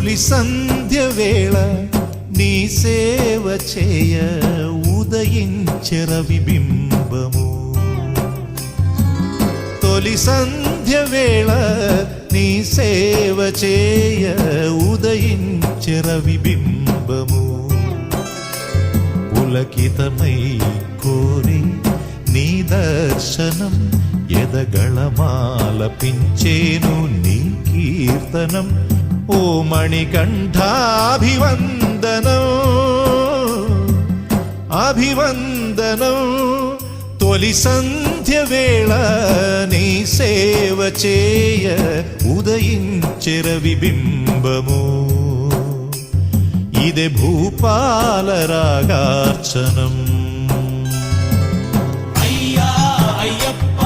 తొలి సంధ్య వేళ నీ సేవ చేయ ఉదయించె రవిబింబము. తొలి సంధ్య వేళ నీ సేవ చేయ ఉదయించె రవిబింబము. పులకితమై కోరి నీ దర్శనం ఎదగళమాలపించేను నీ కీర్తనం. ఓ మణికంఠాభివందనం అభివందనం. తొలి సంధ్య వేళ నీ సేవ చేయ ఉదయించె రవిబింబము. ఇదే భూపాల రాగార్చనం. అయ్యా అయ్యప్ప